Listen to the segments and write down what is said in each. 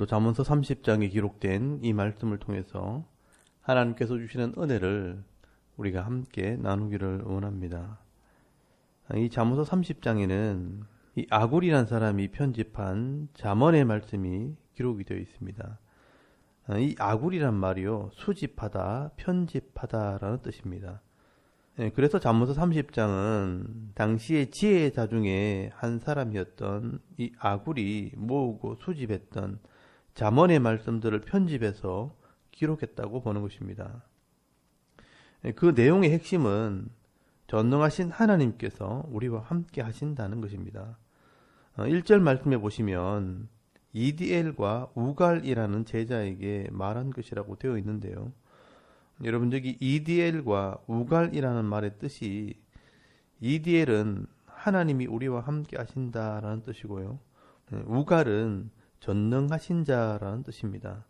오늘도 잠언서 30장에 기록된 이 말씀을 통해서 하나님께서 주시는 은혜를 우리가 함께 나누기를 원합니다. 이 잠언서 30장에는 이 아굴이라는 사람이 편집한 잠언의 말씀이 기록이 되어 있습니다. 이 아굴이란 말이요, 수집하다, 편집하다라는 뜻입니다. 그래서 잠언서 30장은 당시의 지혜자 중에 한 사람이었던 이 아굴이 모으고 수집했던 잠언의 말씀들을 편집해서 기록했다고 보는 것입니다. 그 내용의 핵심은 전능하신 하나님께서 우리와 함께 하신다는 것입니다. 1절 말씀해 보시면 이디엘과 우갈이라는 제자에게 말한 것이라고 되어 있는데요. 여러분, 여기 이디엘과 우갈이라는 말의 뜻이, 이디엘은 하나님이 우리와 함께 하신다라는 뜻이고요, 우갈은 전능하신 자라는 뜻입니다.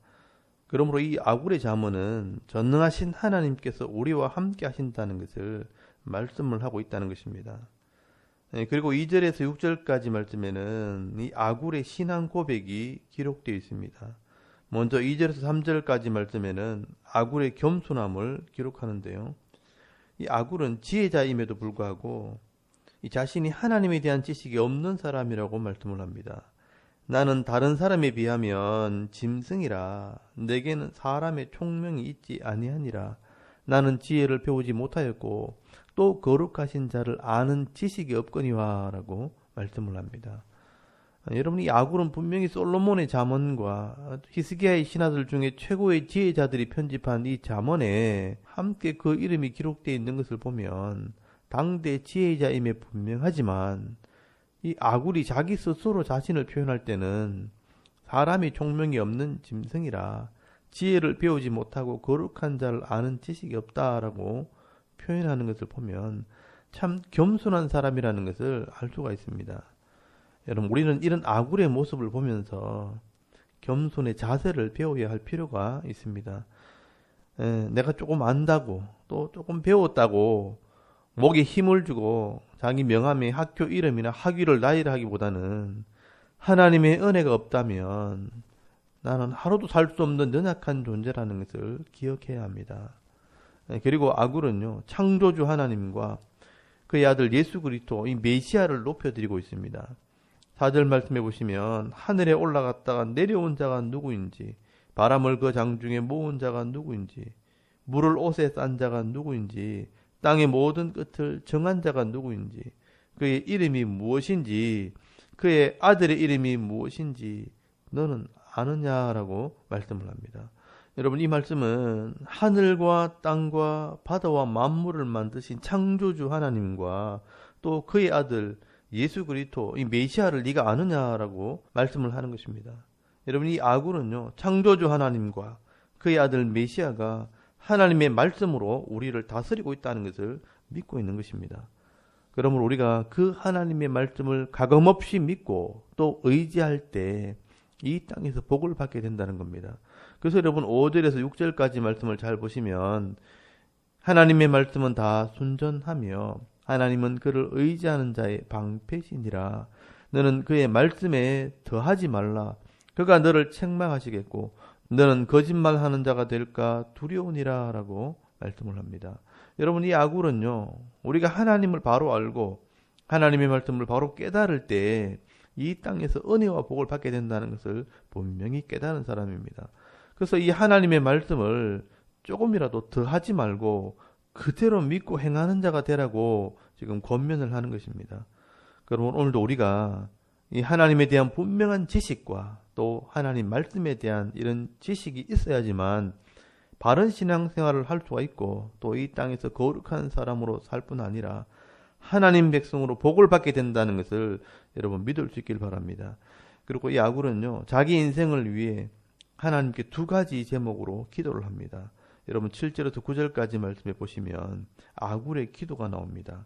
그러므로 이 아굴의 잠언은 전능하신 하나님께서 우리와 함께 하신다는 것을 말씀을 하고 있다는 것입니다. 그리고 2절에서 6절까지 말씀에는 이 아굴의 신앙 고백이 기록되어 있습니다. 먼저 2절에서 3절까지 말씀에는 아굴의 겸손함을 기록하는데요. 이 아굴은 지혜자임에도 불구하고 이 자신이 하나님에 대한 지식이 없는 사람이라고 말씀을 합니다. 나는 다른 사람에 비하면 짐승이라 내게는 사람의 총명이 있지 아니하니라. 나는 지혜를 배우지 못하였고 또 거룩하신 자를 아는 지식이 없거니와 라고 말씀을 합니다. 여러분, 이 아굴은 분명히 솔로몬의 잠언과 히스기야의 신하들 중에 최고의 지혜자들이 편집한 이 잠언에 함께 그 이름이 기록되어 있는 것을 보면 당대 지혜자임에 분명하지만 이 아굴이 자기 스스로 자신을 표현할 때는 사람이 총명이 없는 짐승이라 지혜를 배우지 못하고 거룩한 자를 아는 지식이 없다라고 표현하는 것을 보면 참 겸손한 사람이라는 것을 알 수가 있습니다. 여러분, 우리는 이런 아굴의 모습을 보면서 겸손의 자세를 배워야 할 필요가 있습니다. 내가 조금 안다고 또 조금 배웠다고 목에 힘을 주고 자기 명함에 학교 이름이나 학위를 나열을 하기보다는 하나님의 은혜가 없다면 나는 하루도 살 수 없는 연약한 존재라는 것을 기억해야 합니다. 그리고 아굴은요, 창조주 하나님과 그의 아들 예수 그리스도 이 메시아를 높여드리고 있습니다. 4절 말씀해 보시면 하늘에 올라갔다가 내려온 자가 누구인지, 바람을 그 장중에 모은 자가 누구인지, 물을 옷에 싼 자가 누구인지, 땅의 모든 끝을 정한 자가 누구인지, 그의 이름이 무엇인지, 그의 아들의 이름이 무엇인지 너는 아느냐라고 말씀을 합니다. 여러분, 이 말씀은 하늘과 땅과 바다와 만물을 만드신 창조주 하나님과 또 그의 아들 예수 그리스도 이 메시아를 네가 아느냐라고 말씀을 하는 것입니다. 여러분, 이 아굴은요, 창조주 하나님과 그의 아들 메시아가 하나님의 말씀으로 우리를 다스리고 있다는 것을 믿고 있는 것입니다. 그러므로 우리가 그 하나님의 말씀을 가감없이 믿고 또 의지할 때 이 땅에서 복을 받게 된다는 겁니다. 그래서 여러분, 5절에서 6절까지 말씀을 잘 보시면 하나님의 말씀은 다 순전하며 하나님은 그를 의지하는 자의 방패시니라. 너는 그의 말씀에 더하지 말라. 그가 너를 책망하시겠고 너는 거짓말하는 자가 될까 두려우니라 라고 말씀을 합니다. 여러분, 이 아굴은요, 우리가 하나님을 바로 알고 하나님의 말씀을 바로 깨달을 때 이 땅에서 은혜와 복을 받게 된다는 것을 분명히 깨달은 사람입니다. 그래서 이 하나님의 말씀을 조금이라도 더하지 말고 그대로 믿고 행하는 자가 되라고 지금 권면을 하는 것입니다. 그러면 오늘도 우리가 이 하나님에 대한 분명한 지식과 또 하나님 말씀에 대한 이런 지식이 있어야지만 바른 신앙생활을 할 수가 있고 또 이 땅에서 거룩한 사람으로 살 뿐 아니라 하나님 백성으로 복을 받게 된다는 것을 여러분 믿을 수 있길 바랍니다. 그리고 이 아굴은요, 자기 인생을 위해 하나님께 두 가지 제목으로 기도를 합니다. 여러분, 7절에서 9절까지 말씀해 보시면 아굴의 기도가 나옵니다.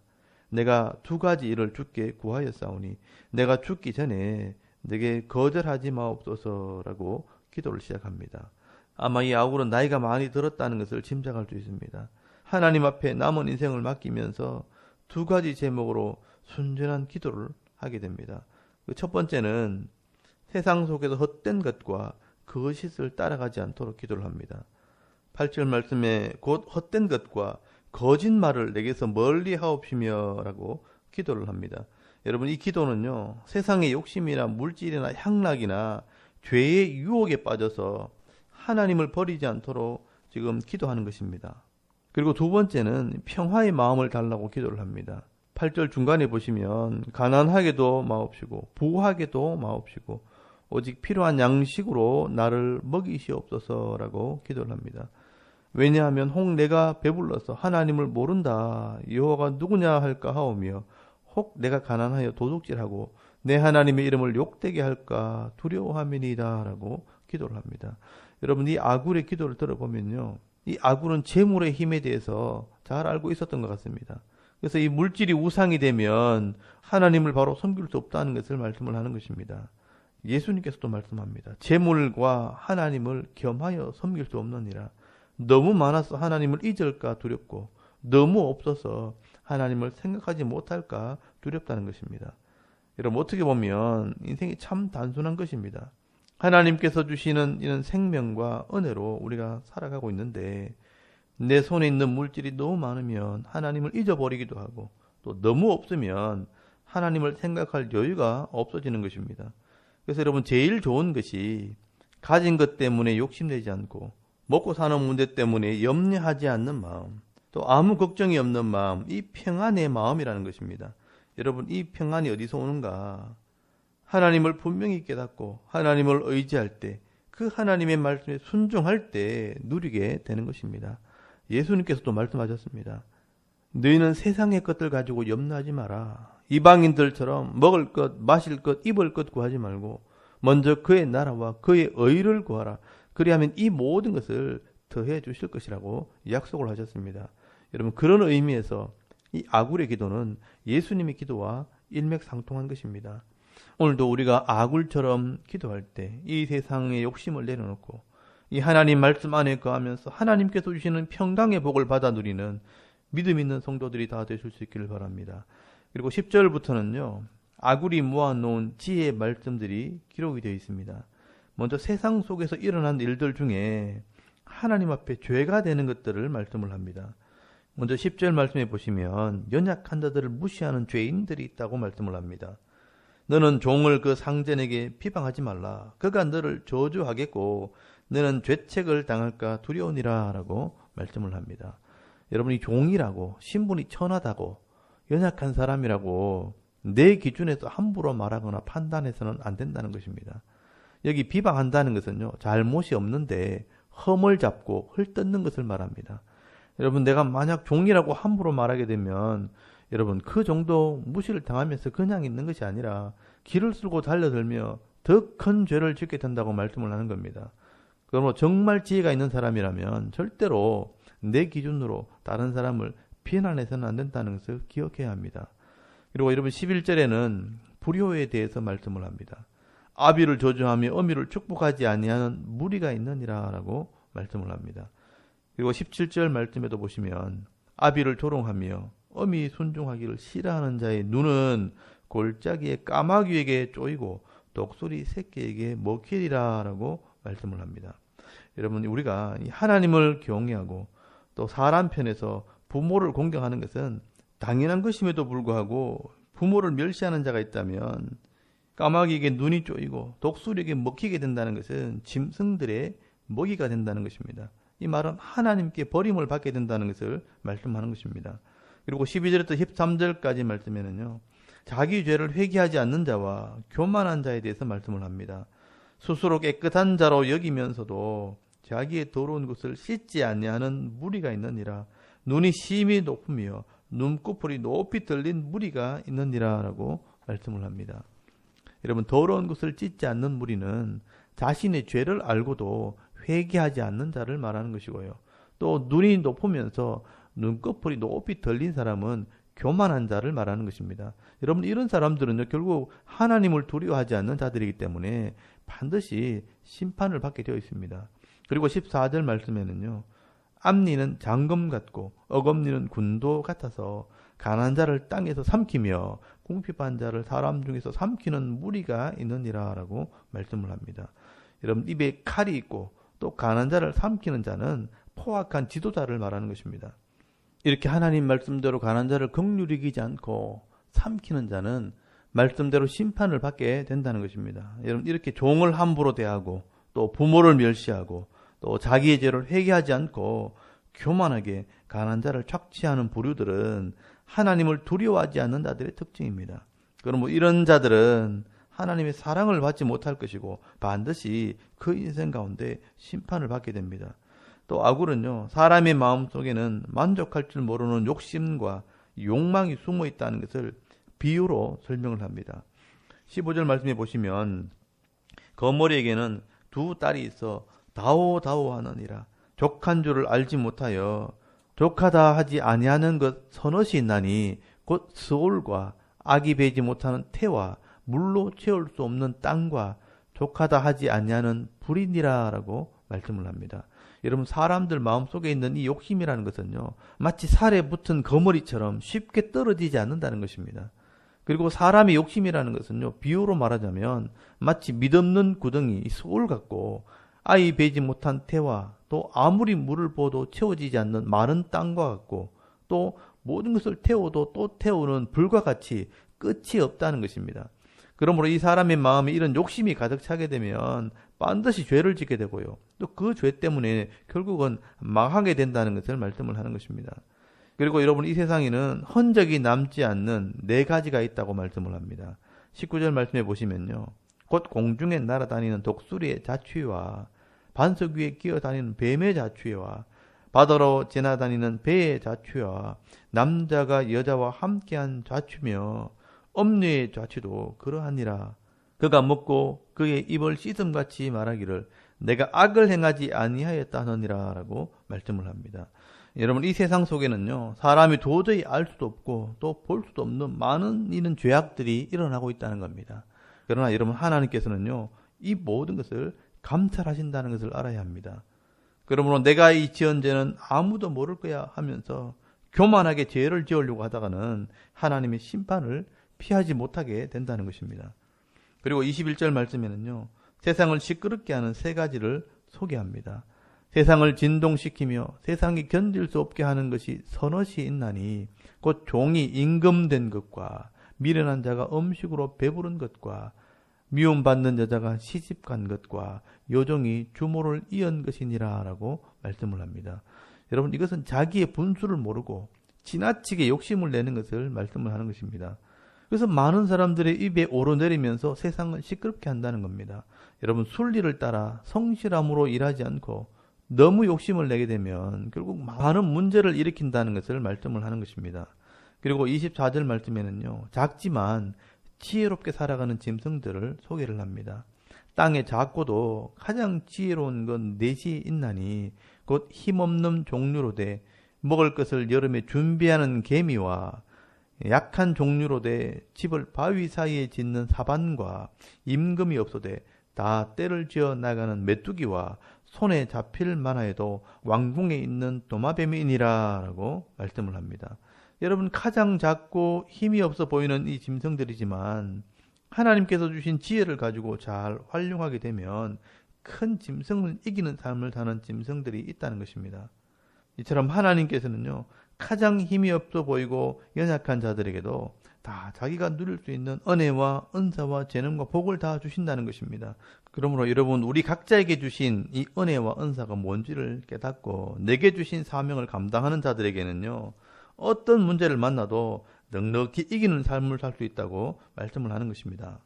내가 두 가지 일을 주께 구하였사오니 내가 죽기 전에 내게 거절하지 마옵소서라고 기도를 시작합니다. 아마 이 아굴은 나이가 많이 들었다는 것을 짐작할 수 있습니다. 하나님 앞에 남은 인생을 맡기면서 두 가지 제목으로 순전한 기도를 하게 됩니다. 그 첫 번째는 세상 속에서 헛된 것과 거짓을 따라가지 않도록 기도를 합니다. 8절 말씀에 곧 헛된 것과 거짓말을 내게서 멀리 하옵시며 라고 기도를 합니다. 여러분, 이 기도는요, 세상의 욕심이나 물질이나 향락이나 죄의 유혹에 빠져서 하나님을 버리지 않도록 지금 기도하는 것입니다. 그리고 두 번째는 평화의 마음을 달라고 기도를 합니다. 8절 중간에 보시면 가난하게도 마옵시고 부하게도 마옵시고 오직 필요한 양식으로 나를 먹이시옵소서라고 기도를 합니다. 왜냐하면 혹 내가 배불러서 하나님을 모른다 여호와가 누구냐 할까 하오며 혹 내가 가난하여 도둑질하고 내 하나님의 이름을 욕되게 할까 두려워함이니이다 라고 기도를 합니다. 여러분, 이 아굴의 기도를 들어보면요, 이 아굴은 재물의 힘에 대해서 잘 알고 있었던 것 같습니다. 그래서 이 물질이 우상이 되면 하나님을 바로 섬길 수 없다는 것을 말씀을 하는 것입니다. 예수님께서도 말씀합니다. 재물과 하나님을 겸하여 섬길 수 없느니라. 너무 많아서 하나님을 잊을까 두렵고 너무 없어서 하나님을 생각하지 못할까 두렵다는 것입니다. 여러분, 어떻게 보면 인생이 참 단순한 것입니다. 하나님께서 주시는 이런 생명과 은혜로 우리가 살아가고 있는데 내 손에 있는 물질이 너무 많으면 하나님을 잊어버리기도 하고 또 너무 없으면 하나님을 생각할 여유가 없어지는 것입니다. 그래서 여러분, 제일 좋은 것이 가진 것 때문에 욕심내지 않고 먹고 사는 문제 때문에 염려하지 않는 마음, 또 아무 걱정이 없는 마음, 이 평안의 마음이라는 것입니다. 여러분, 이 평안이 어디서 오는가? 하나님을 분명히 깨닫고 하나님을 의지할 때, 그 하나님의 말씀에 순종할 때 누리게 되는 것입니다. 예수님께서도 말씀하셨습니다. 너희는 세상의 것들 가지고 염려하지 마라. 이방인들처럼 먹을 것, 마실 것, 입을 것 구하지 말고 먼저 그의 나라와 그의 의를 구하라. 그리하면 이 모든 것을 더해 주실 것이라고 약속을 하셨습니다. 여러분, 그런 의미에서 이 아굴의 기도는 예수님의 기도와 일맥상통한 것입니다. 오늘도 우리가 아굴처럼 기도할 때 이 세상의 욕심을 내려놓고 이 하나님 말씀 안에 거하면서 하나님께서 주시는 평강의 복을 받아 누리는 믿음 있는 성도들이 다 되실 수 있기를 바랍니다. 그리고 10절부터는요, 아굴이 모아놓은 지혜의 말씀들이 기록이 되어 있습니다. 먼저 세상 속에서 일어난 일들 중에 하나님 앞에 죄가 되는 것들을 말씀을 합니다. 먼저 10절 말씀해 보시면 연약한 자들을 무시하는 죄인들이 있다고 말씀을 합니다. 너는 종을 그 상전에게 비방하지 말라. 그가 너를 저주하겠고 너는 죄책을 당할까 두려우니라 라고 말씀을 합니다. 여러분이 종이라고, 신분이 천하다고, 연약한 사람이라고 내 기준에서 함부로 말하거나 판단해서는 안 된다는 것입니다. 여기 비방한다는 것은요, 잘못이 없는데 흠을 잡고 헐뜯는 것을 말합니다. 여러분, 내가 만약 종이라고 함부로 말하게 되면 여러분, 그 정도 무시를 당하면서 그냥 있는 것이 아니라 길을 쓸고 달려들며 더 큰 죄를 짓게 된다고 말씀을 하는 겁니다. 그러므로 정말 지혜가 있는 사람이라면 절대로 내 기준으로 다른 사람을 비난해서는 안 된다는 것을 기억해야 합니다. 그리고 여러분, 11절에는 불효에 대해서 말씀을 합니다. 아비를 저주하며 어미를 축복하지 아니하는 무리가 있느니라 라고 말씀을 합니다. 그리고 17절 말씀에도 보시면 아비를 조롱하며 어미 순종하기를 싫어하는 자의 눈은 골짜기의 까마귀에게 쪼이고 독수리 새끼에게 먹히리라 라고 말씀을 합니다. 여러분, 우리가 하나님을 경외하고 또 사람 편에서 부모를 공경하는 것은 당연한 것임에도 불구하고 부모를 멸시하는 자가 있다면 까마귀에게 눈이 쪼이고 독수리에게 먹히게 된다는 것은 짐승들의 먹이가 된다는 것입니다. 이 말은 하나님께 버림을 받게 된다는 것을 말씀하는 것입니다. 그리고 12절부터 13절까지 말씀에는요, 자기 죄를 회개하지 않는 자와 교만한 자에 대해서 말씀을 합니다. 스스로 깨끗한 자로 여기면서도 자기의 더러운 것을 씻지 아니하는 무리가 있느니라. 눈이 심히 높으며 눈꺼풀이 높이 들린 무리가 있느니라 라고 말씀을 합니다. 여러분, 더러운 것을 찢지 않는 무리는 자신의 죄를 알고도 회개하지 않는 자를 말하는 것이고요. 또 눈이 높으면서 눈꺼풀이 높이 들린 사람은 교만한 자를 말하는 것입니다. 여러분, 이런 사람들은요, 결국 하나님을 두려워하지 않는 자들이기 때문에 반드시 심판을 받게 되어 있습니다. 그리고 14절 말씀에는요, 앞니는 장검 같고 어금니는 군도 같아서 가난한 자를 땅에서 삼키며 궁핍한 자를 사람 중에서 삼키는 무리가 있느니라 라고 말씀을 합니다. 여러분 입에 칼이 있고 또 가난한 자를 삼키는 자는 포악한 지도자를 말하는 것입니다. 이렇게 하나님 말씀대로 가난한 자를 긍휼히 여기지 않고 삼키는 자는 말씀대로 심판을 받게 된다는 것입니다. 여러분 이렇게 종을 함부로 대하고 또 부모를 멸시하고 또 자기의 죄를 회개하지 않고 교만하게 가난한 자를 착취하는 부류들은 하나님을 두려워하지 않는 자들의 특징입니다. 그럼 이런 자들은 하나님의 사랑을 받지 못할 것이고 반드시 그 인생 가운데 심판을 받게 됩니다. 또 악울은요, 사람의 마음속에는 만족할 줄 모르는 욕심과 욕망이 숨어 있다는 것을 비유로 설명을 합니다. 15절 말씀해 보시면 거머리에게는 두 딸이 있어 다오다오 하느니라. 족한 줄을 알지 못하여 족하다 하지 아니하는 것 서넛이 있나니 곧 스올과 악이 배지 못하는 태와 물로 채울 수 없는 땅과 족하다 하지 아니하는 불이니라라고 말씀을 합니다. 여러분 사람들 마음속에 있는 이 욕심이라는 것은요, 마치 살에 붙은 거머리처럼 쉽게 떨어지지 않는다는 것입니다. 그리고 사람의 욕심이라는 것은요, 비유로 말하자면 마치 mid없는 구덩이 소울 같고 아이 배지 못한 태와 또 아무리 물을 부어도 채워지지 않는 마른 땅과 같고 또 모든 것을 태워도 또 태우는 불과 같이 끝이 없다는 것입니다. 그러므로 이 사람의 마음에 이런 욕심이 가득 차게 되면 반드시 죄를 짓게 되고요. 또 그 죄 때문에 결국은 망하게 된다는 것을 말씀을 하는 것입니다. 그리고 여러분 이 세상에는 흔적이 남지 않는 네 가지가 있다고 말씀을 합니다. 19절 말씀해 보시면요. 곧 공중에 날아다니는 독수리의 자취와 반석 위에 기어다니는 뱀의 자취와 바다로 지나다니는 배의 자취와 남자가 여자와 함께한 자취며 엄녀의 자취도 그러하니라. 그가 먹고 그의 입을 씻음같이 말하기를 내가 악을 행하지 아니하였다 하느니라 라고 말씀을 합니다. 여러분 이 세상 속에는요, 사람이 도저히 알 수도 없고 또 볼 수도 없는 많은 이런 죄악들이 일어나고 있다는 겁니다. 그러나 여러분 하나님께서는요, 이 모든 것을 감찰하신다는 것을 알아야 합니다. 그러므로 내가 이 지은 죄는 아무도 모를 거야 하면서 교만하게 죄를 지으려고 하다가는 하나님의 심판을 피하지 못하게 된다는 것입니다. 그리고 21절 말씀에는요, 세상을 시끄럽게 하는 세 가지를 소개합니다. 세상을 진동시키며 세상이 견딜 수 없게 하는 것이 서넛이 있나니 곧 종이 임금된 것과 미련한 자가 음식으로 배부른 것과 미움받는 여자가 시집간 것과 여종이 주모를 이은 것이니라 라고 말씀을 합니다. 여러분 이것은 자기의 분수를 모르고 지나치게 욕심을 내는 것을 말씀을 하는 것입니다. 그래서 많은 사람들의 입에 오르내리면서 세상을 시끄럽게 한다는 겁니다. 여러분 순리를 따라 성실함으로 일하지 않고 너무 욕심을 내게 되면 결국 많은 문제를 일으킨다는 것을 말씀을 하는 것입니다. 그리고 24절 말씀에는요, 작지만 지혜롭게 살아가는 짐승들을 소개를 합니다. 땅에 작고도 가장 지혜로운 건 넷이 있나니 곧 힘없는 종류로 돼 먹을 것을 여름에 준비하는 개미와 약한 종류로 돼 집을 바위 사이에 짓는 사반과 임금이 없어되 다 때를 지어 나가는 메뚜기와 손에 잡힐 만하여도 왕궁에 있는 도마뱀이니라 라고 말씀을 합니다. 여러분 가장 작고 힘이 없어 보이는 이 짐승들이지만 하나님께서 주신 지혜를 가지고 잘 활용하게 되면 큰 짐승을 이기는 삶을 사는 짐승들이 있다는 것입니다. 이처럼 하나님께서는요, 가장 힘이 없어 보이고 연약한 자들에게도 다 자기가 누릴 수 있는 은혜와 은사와 재능과 복을 다 주신다는 것입니다. 그러므로 여러분 우리 각자에게 주신 이 은혜와 은사가 뭔지를 깨닫고 내게 주신 사명을 감당하는 자들에게는요, 어떤 문제를 만나도 넉넉히 이기는 삶을 살 수 있다고 말씀을 하는 것입니다.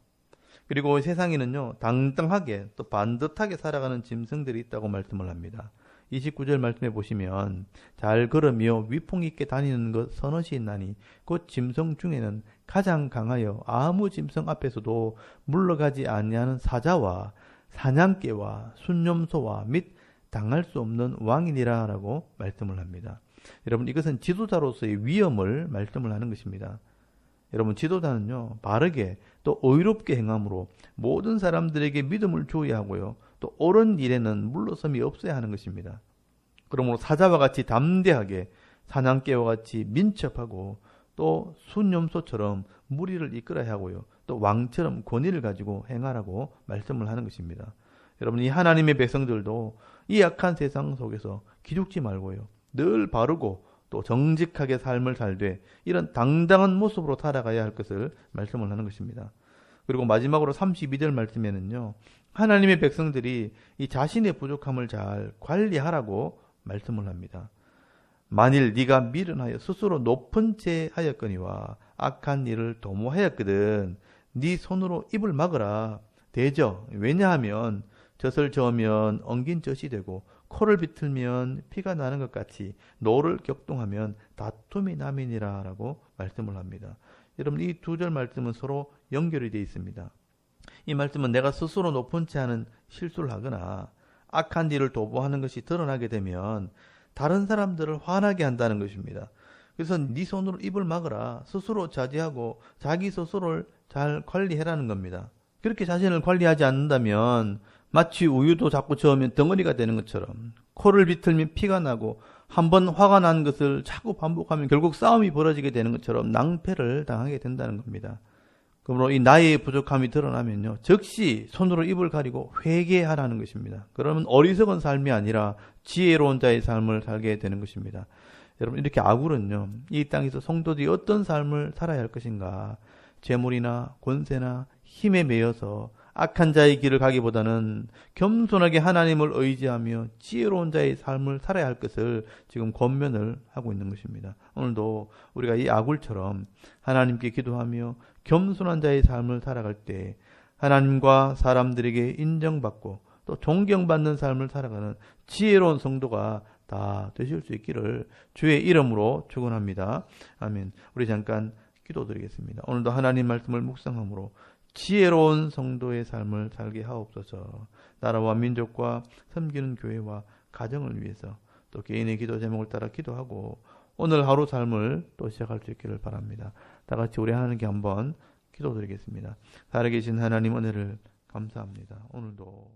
그리고 세상에는요, 당당하게 또 반듯하게 살아가는 짐승들이 있다고 말씀을 합니다. 29절 말씀해 보시면 잘 걸으며 위풍 있게 다니는 것 서넛이 있나니 곧 짐승 중에는 가장 강하여 아무 짐승 앞에서도 물러가지 아니하는 사자와 사냥개와 순념소와 및 당할 수 없는 왕이니라 라고 말씀을 합니다. 여러분 이것은 지도자로서의 위엄을 말씀을 하는 것입니다. 여러분 지도자는요, 바르게 또 의롭게 행함으로 모든 사람들에게 믿음을 주어야 하고요, 또 옳은 일에는 물러섬이 없어야 하는 것입니다. 그러므로 사자와 같이 담대하게 사냥개와 같이 민첩하고 또 순념소처럼 무리를 이끌어야 하고요, 또 왕처럼 권위를 가지고 행하라고 말씀을 하는 것입니다. 여러분, 이 하나님의 백성들도 이 악한 세상 속에서 기죽지 말고요. 늘 바르고 또 정직하게 삶을 살되 이런 당당한 모습으로 살아가야 할 것을 말씀을 하는 것입니다. 그리고 마지막으로 32절 말씀에는요. 하나님의 백성들이 이 자신의 부족함을 잘 관리하라고 말씀을 합니다. 만일 네가 미련하여 스스로 높은 채 하였거니와 악한 일을 도모하였거든 네 손으로 입을 막으라. 대저. 왜냐하면 젖을 저으면 엉긴 젖이 되고 코를 비틀면 피가 나는 것 같이 노를 격동하면 다툼이 남이니라 라고 말씀을 합니다. 여러분, 이 두 절 말씀은 서로 연결이 되어 있습니다. 이 말씀은 내가 스스로 높은 채 하는 실수를 하거나 악한 일을 도모하는 것이 드러나게 되면 다른 사람들을 화나게 한다는 것입니다. 그래서 네 손으로 입을 막으라. 스스로 자제하고 자기 스스로를 잘 관리해라는 겁니다. 그렇게 자신을 관리하지 않는다면 마치 우유도 자꾸 저으면 덩어리가 되는 것처럼 코를 비틀면 피가 나고 한번 화가 난 것을 자꾸 반복하면 결국 싸움이 벌어지게 되는 것처럼 낭패를 당하게 된다는 겁니다. 그러므로 이 나의 부족함이 드러나면요. 즉시 손으로 입을 가리고 회개하라는 것입니다. 그러면 어리석은 삶이 아니라 지혜로운 자의 삶을 살게 되는 것입니다. 여러분, 이렇게 아굴은요. 이 땅에서 성도들이 어떤 삶을 살아야 할 것인가. 재물이나 권세나 힘에 매여서 악한 자의 길을 가기보다는 겸손하게 하나님을 의지하며 지혜로운 자의 삶을 살아야 할 것을 지금 권면을 하고 있는 것입니다. 오늘도 우리가 이 아굴처럼 하나님께 기도하며 겸손한 자의 삶을 살아갈 때 하나님과 사람들에게 인정받고 또 존경받는 삶을 살아가는 지혜로운 성도가 다 되실 수 있기를 주의 이름으로 축원합니다. 아멘. 우리 잠깐 기도드리겠습니다. 오늘도 하나님 말씀을 묵상함으로 지혜로운 성도의 삶을 살게 하옵소서. 나라와 민족과 섬기는 교회와 가정을 위해서 또 개인의 기도 제목을 따라 기도하고 오늘 하루 삶을 또 시작할 수 있기를 바랍니다. 다 같이 우리 하나님께 한번 기도드리겠습니다. 살아계신 하나님 은혜를 감사합니다. 오늘도